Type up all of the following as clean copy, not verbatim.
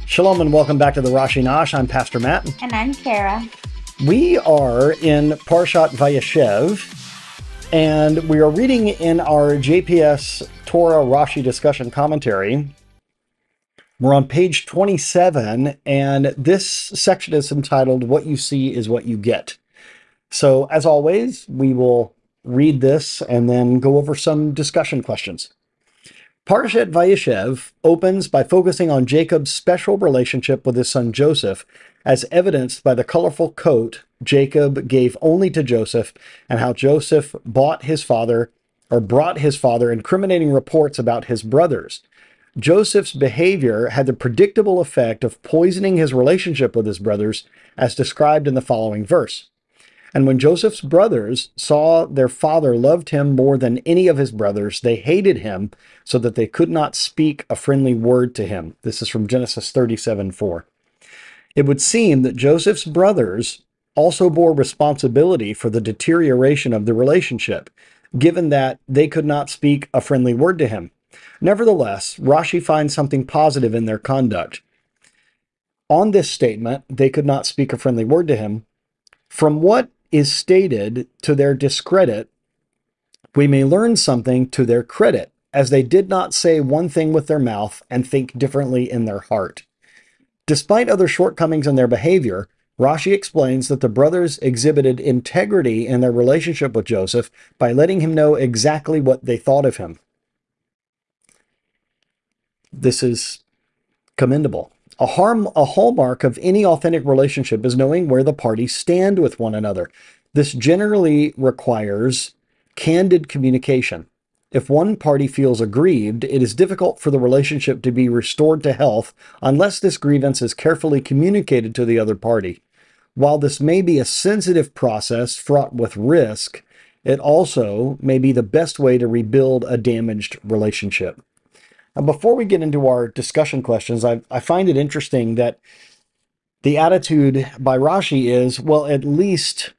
Shalom and welcome back to the Rashi Nash. I'm Pastor Matt. And I'm Kara. We are in Parshat Vayéchev, and we are reading in our JPS Torah Rashi discussion commentary. We're on page 27, and this section is entitled, What You See is What You Get. So, as always, we will read this and then go over some discussion questions. Parshat Vayéchev opens by focusing on Jacob's special relationship with his son Joseph, as evidenced by the colorful coat Jacob gave only to Joseph, and how Joseph brought his father incriminating reports about his brothers. Joseph's behavior had the predictable effect of poisoning his relationship with his brothers, as described in the following verse. And when Joseph's brothers saw their father loved him more than any of his brothers, they hated him so that they could not speak a friendly word to him. This is from Genesis 37:4. It would seem that Joseph's brothers also bore responsibility for the deterioration of the relationship, given that they could not speak a friendly word to him. Nevertheless, Rashi finds something positive in their conduct. On this statement, they could not speak a friendly word to him, from what is stated to their discredit, we may learn something to their credit, as they did not say one thing with their mouth and think differently in their heart. Despite other shortcomings in their behavior, Rashi explains that the brothers exhibited integrity in their relationship with Joseph by letting him know exactly what they thought of him. This is commendable. A hallmark of any authentic relationship is knowing where the parties stand with one another. This generally requires candid communication. If one party feels aggrieved, it is difficult for the relationship to be restored to health unless this grievance is carefully communicated to the other party. While this may be a sensitive process fraught with risk, it also may be the best way to rebuild a damaged relationship. Now, before we get into our discussion questions, I find it interesting that the attitude by Rashi is, well, at least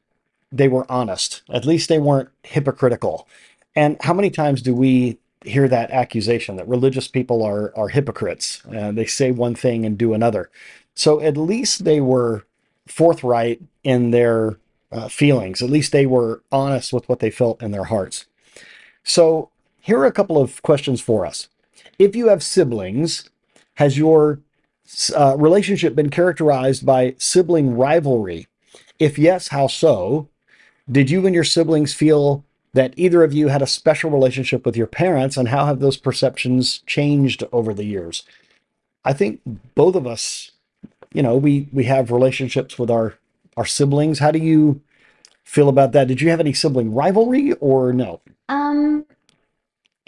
they were honest. At least they weren't hypocritical. And how many times do we hear that accusation that religious people are hypocrites? They say one thing and do another. So at least they were forthright in their feelings. At least they were honest with what they felt in their hearts. So here are a couple of questions for us. If you have siblings, has your relationship been characterized by sibling rivalry? If yes, how so? Did you and your siblings feel that either of you had a special relationship with your parents, and how have those perceptions changed over the years? I think both of us, we have relationships with our siblings. How do you feel about that? Did you have any sibling rivalry or no?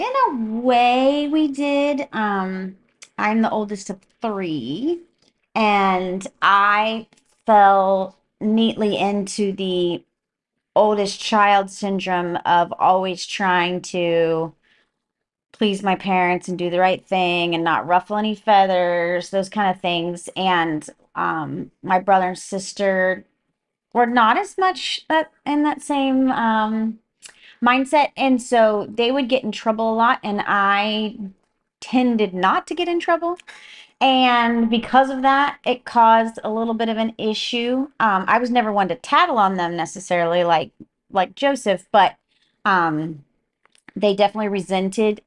In a way, we did. I'm the oldest of three, and I fell neatly into the oldest child syndrome of always trying to please my parents and do the right thing and not ruffle any feathers, those kind of things. And my brother and sister were not as much in that same mindset, and so they would get in trouble a lot, and I tended not to get in trouble, and because of that, it caused a little bit of an issue. I was never one to tattle on them necessarily like Joseph, but they definitely resented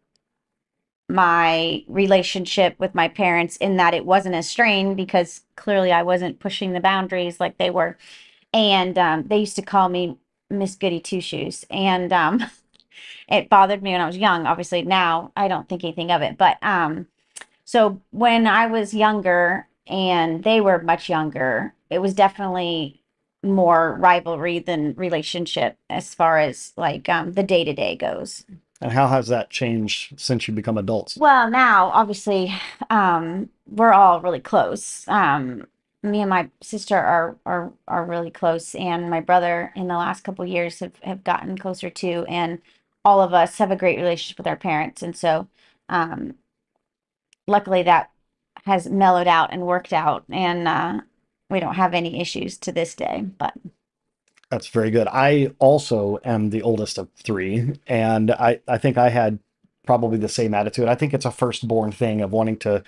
my relationship with my parents in that it wasn't as strained because clearly I wasn't pushing the boundaries like they were, and they used to call me Miss Goody Two Shoes, and it bothered me when I was young. Obviously, now I don't think anything of it, but so when I was younger and they were much younger, it was definitely more rivalry than relationship as far as like the day-to-day goes. And how has that changed since you become adults? Well, now obviously we're all really close. Me and my sister are really close, and my brother in the last couple of years have gotten closer too, and all of us have a great relationship with our parents, and so luckily that has mellowed out and worked out, and we don't have any issues to this day. But That's very good. I also am the oldest of three, and I think I had probably the same attitude. I think it's a firstborn thing of wanting to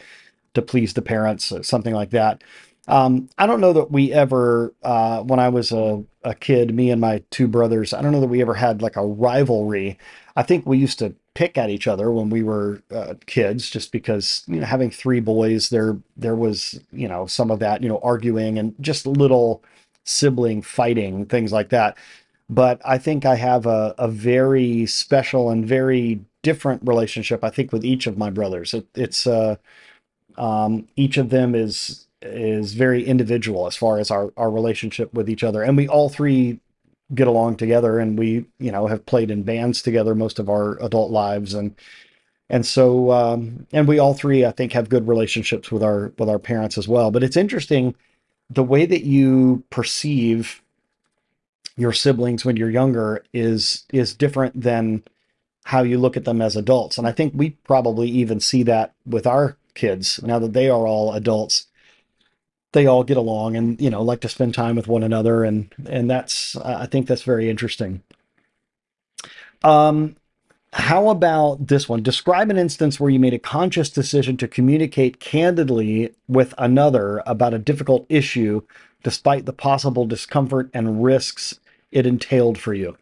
to please the parents, something like that. I don't know that we ever, when I was a kid, me and my two brothers, I don't know that we ever had like a rivalry. I think we used to pick at each other when we were kids, just because, having three boys, there was, some of that, arguing and just little sibling fighting, things like that. But I think I have a very special and very different relationship, I think, with each of my brothers. It's each of them is very individual as far as our relationship with each other, and we all three get along together, and we have played in bands together most of our adult lives, and so and we all three, I think, have good relationships with our parents as well. But it's interesting the way that you perceive your siblings when you're younger is different than how you look at them as adults. And I think we probably even see that with our kids now that they are all adults. They all get along and like to spend time with one another, and that's I think that's very interesting. Um, how about this one? Describe an instance where you made a conscious decision to communicate candidly with another about a difficult issue, despite the possible discomfort and risks it entailed for you.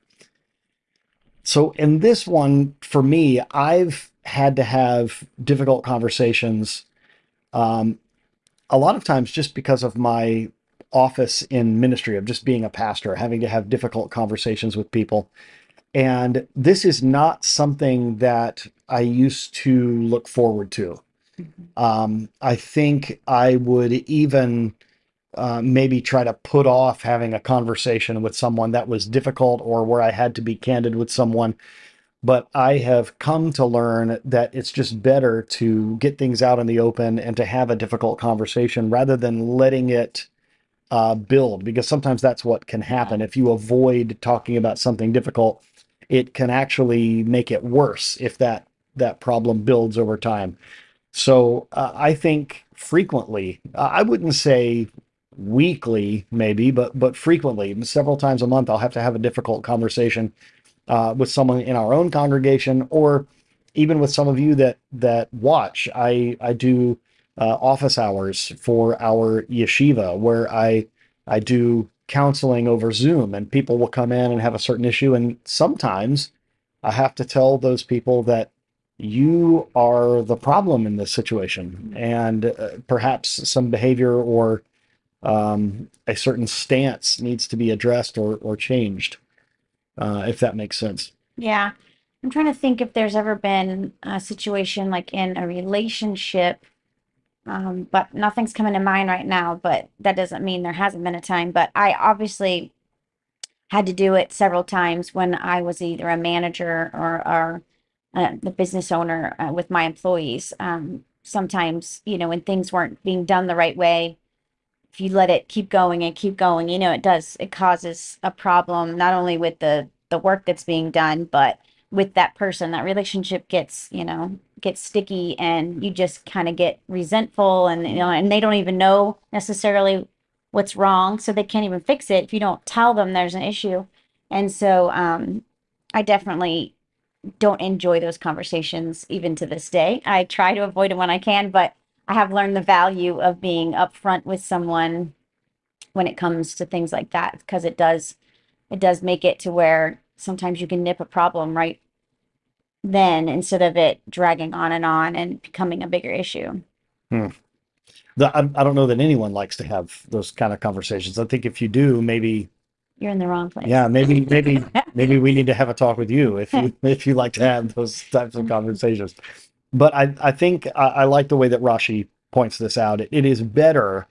So in this one, for me, I've had to have difficult conversations, um, a lot of times just because of my office in ministry, of just being a pastor, having to have difficult conversations with people. And this is not something that I used to look forward to. I think I would even maybe try to put off having a conversation with someone that was difficult or where I had to be candid with someone. But I have come to learn that it's just better to get things out in the open and to have a difficult conversation rather than letting it build, because sometimes that's what can happen. If you avoid talking about something difficult, it can actually make it worse if that problem builds over time. So I think frequently, I wouldn't say weekly maybe, but frequently, several times a month, I'll have to have a difficult conversation with someone in our own congregation, or even with some of you that watch. I do office hours for our yeshiva where I do counseling over Zoom, and people will come in and have a certain issue, and sometimes I have to tell those people that you are the problem in this situation, and perhaps some behavior or a certain stance needs to be addressed or changed, if that makes sense. Yeah. I'm trying to think if there's ever been a situation like in a relationship, but nothing's coming to mind right now, but that doesn't mean there hasn't been a time. But I obviously had to do it several times when I was either a manager or the business owner with my employees. Sometimes, when things weren't being done the right way, if you let it keep going and keep going, it causes a problem, not only with the work that's being done, but with that person. That relationship gets sticky, and you just kind of get resentful, and they don't even know necessarily what's wrong, so they can't even fix it if you don't tell them there's an issue. And so I definitely don't enjoy those conversations even to this day. I try to avoid them when I can, but I have learned the value of being upfront with someone when it comes to things like that, because it does make it to where sometimes you can nip a problem right then, instead of it dragging on and becoming a bigger issue. Hmm. I don't know that anyone likes to have those kind of conversations. I think if you do, maybe, You're in the wrong place. yeah, maybe we need to have a talk with you if you like to have those types of conversations. But I think I like the way that Rashi points this out. It is better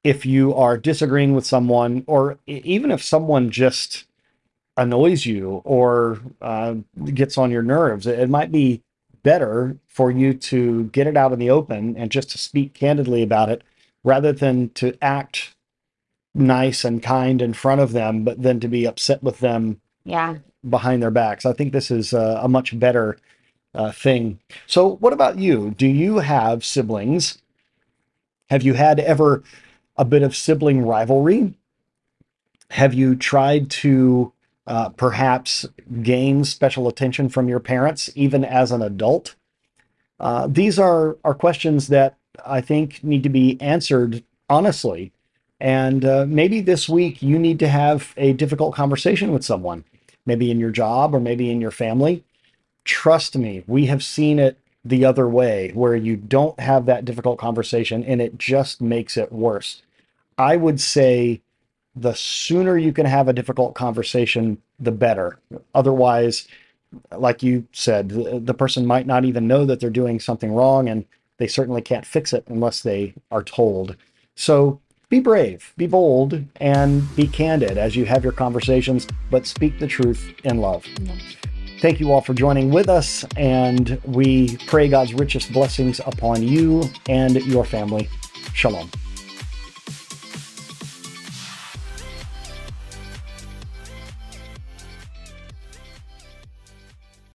if you are disagreeing with someone, or even if someone just annoys you or gets on your nerves. It might be better for you to get it out in the open and just to speak candidly about it, rather than to act nice and kind in front of them, but then to be upset with them Yeah. behind their backs. I think this is a much better thing. So, what about you? Do you have siblings? Have you had ever a bit of sibling rivalry? Have you tried to perhaps gain special attention from your parents, even as an adult? These are questions that I think need to be answered honestly. And maybe this week you need to have a difficult conversation with someone, maybe in your job or maybe in your family. Trust me, we have seen it the other way where you don't have that difficult conversation and it just makes it worse. I would say the sooner you can have a difficult conversation, the better. Otherwise, like you said, the person might not even know that they're doing something wrong, and they certainly can't fix it unless they are told. So be brave, be bold, and be candid as you have your conversations, but speak the truth in love. Thank you all for joining with us, and we pray God's richest blessings upon you and your family. Shalom.